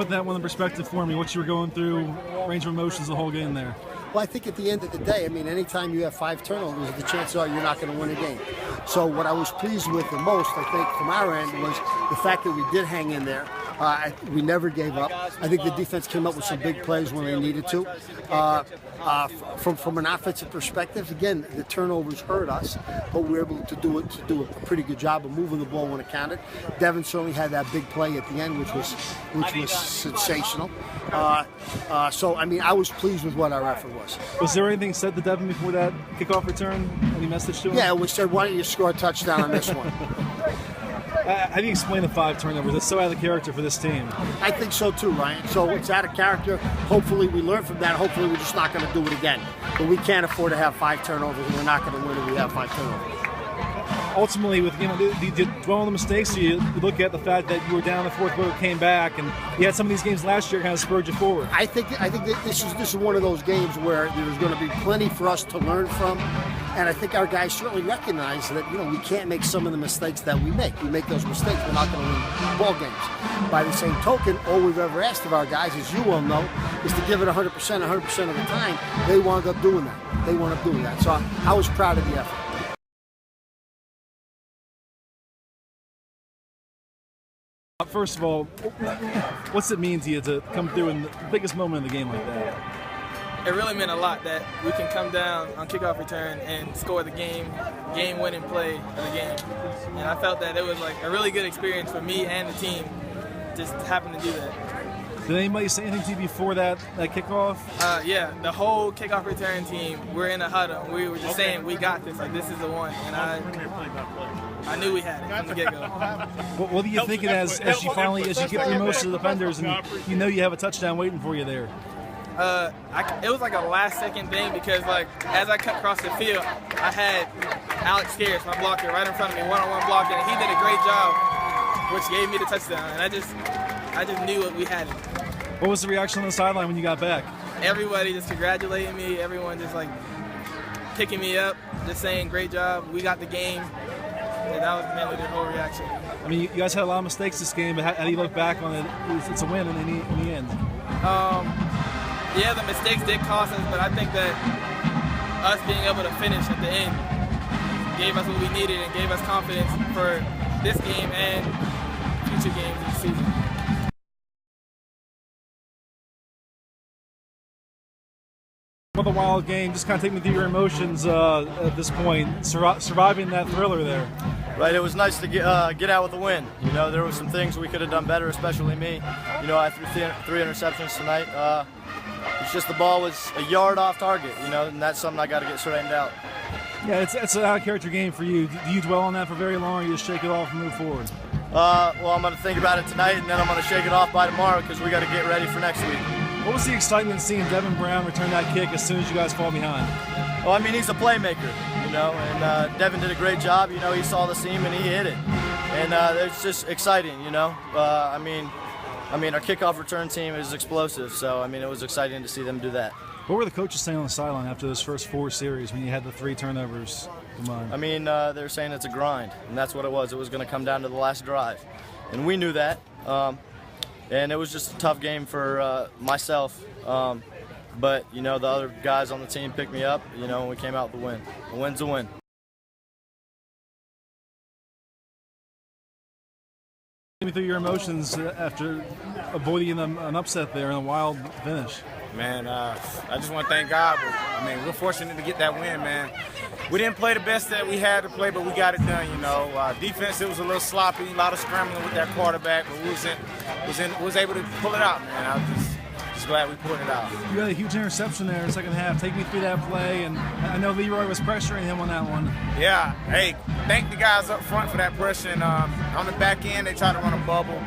Put that one in perspective for me, what you were going through, range of emotions the whole game there. Well, I think at the end of the day, I mean, anytime you have 5 turnovers, the chances are you're not going to win a game. So what I was pleased with the most, I think, from our end was the fact that we did hang in there. We never gave up. I think the defense came up with some big plays when they needed to. From an offensive perspective, again, the turnovers hurt us, but we were able to do a pretty good job of moving the ball when it counted. Devin certainly had that big play at the end, which was sensational. So, I mean, I was pleased with what our effort was. Was there anything said to Devin before that kickoff return? Any message to him? Yeah, we said, why don't you score a touchdown on this one? How do you explain the 5 turnovers? It's so out of character for this team. I think so too, Ryan. So it's out of character. Hopefully we learn from that. Hopefully we're just not going to do it again. But we can't afford to have 5 turnovers, and we're not going to win if we have 5 turnovers. Ultimately, with you dwell on the mistakes, so you look at the fact that you were down in the fourth quarter, came back, and you had some of these games last year kind of spurred you forward. I think that this is one of those games where there's going to be plenty for us to learn from, and I think our guys certainly recognize that we can't make some of the mistakes that we make. We make those mistakes, we're not going to win ball games. By the same token, all we've ever asked of our guys, as you well know, is to give it 100% of the time. They wound up doing that. So I was proud of the effort. First of all, what's it mean to you to come through in the biggest moment of the game like that? It really meant a lot that we can come down on kickoff return and score the game-winning play of the game. And I felt that it was like a really good experience for me and the team just happen to do that. Did anybody say anything to you before that kickoff? Yeah, the whole kickoff return team, we're in a huddle. We were just saying, we got this, like this is the one. And I knew we had it from the get-go. What are you thinking as you get through most of the defenders and you have a touchdown waiting for you there? It was like a last-second thing because, like, as I cut across the field, I had Alex Scarce, my blocker, right in front of me, one-on-one blocking, and he did a great job, which gave me the touchdown. And I just knew we had it. What was the reaction on the sideline when you got back? Everybody just congratulating me. Everyone just like picking me up, just saying great job. We got the game. And that was mainly the whole reaction. I mean, you guys had a lot of mistakes this game, but how do you look back on it? It's a win in the end. Yeah, the mistakes did cost us, but I think that us being able to finish at the end gave us what we needed and gave us confidence for this game and future games this season. Another wild game. Just kind of take me through your emotions at this point, surviving that thriller there. Right, it was nice to get out with a win. There were some things we could have done better, especially me. I threw 3 interceptions tonight. It's just the ball was a yard off target, and that's something I got to get straightened out. Yeah, it's an out-of-character game for you. Do you dwell on that for very long, or you just shake it off and move forward? Well, I'm going to think about it tonight, and then I'm going to shake it off by tomorrow because we got to get ready for next week. What was the excitement seeing Devin Brown return that kick as soon as you guys fall behind? Well, I mean, he's a playmaker, and Devin did a great job. He saw the seam and he hit it. And it's just exciting, I mean, our kickoff return team is explosive, so, it was exciting to see them do that. What were the coaches saying on the sideline after those first 4 series when you had the 3 turnovers combined? They were saying it's a grind, and that's what it was. It was going to come down to the last drive. And we knew that. And it was just a tough game for myself. But, the other guys on the team picked me up, and we came out with a win. A win's a win. Take me through your emotions after avoiding an upset there and a wild finish. Man, I just want to thank God. We're fortunate to get that win, man. We didn't play the best that we had to play, but we got it done, Defense, it was a little sloppy, a lot of scrambling with that quarterback, but we was able to pull it out, man. I'm just glad we pulled it out. You had a huge interception there in the second half. Take me through that play, and I know Leroy was pressuring him on that one. Yeah, hey, thank the guys up front for that pressure. And on the back end, they tried to run a bubble.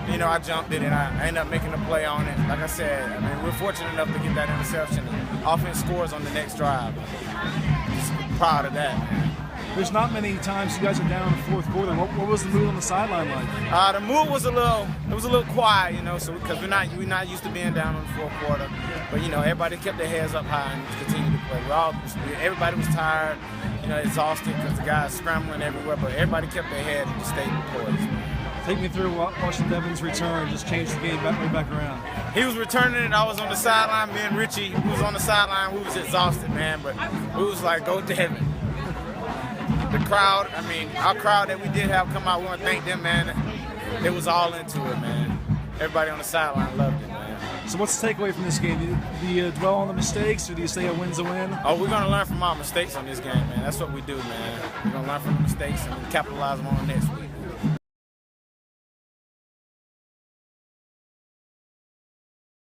I jumped it, and I ended up making a play on it. Like I said, we're fortunate enough to get that interception. Offense scores on the next drive. Just proud of that, man. There's not many times you guys are down in the fourth quarter. What was the mood on the sideline like? The mood was a little quiet, so because we're not used to being down in the fourth quarter. But everybody kept their heads up high and continued to play. Everybody was tired, exhausted because the guys scrambling everywhere. But everybody kept their head and just stayed poised. Take me through watching Devin's return, just change the game right back around. He was returning it. I was on the sideline. Me and Richie, who was on the sideline, we was exhausted, man. But we was like, go Devin. The crowd, I mean, our crowd that we did have come out, we want to thank them, man. It was all into it, man. Everybody on the sideline loved it, man. So what's the takeaway from this game? Do you dwell on the mistakes, or do you say a win's a win? Oh, we're going to learn from our mistakes on this game, man. That's what we do, man. We're going to learn from the mistakes and capitalize on them next week.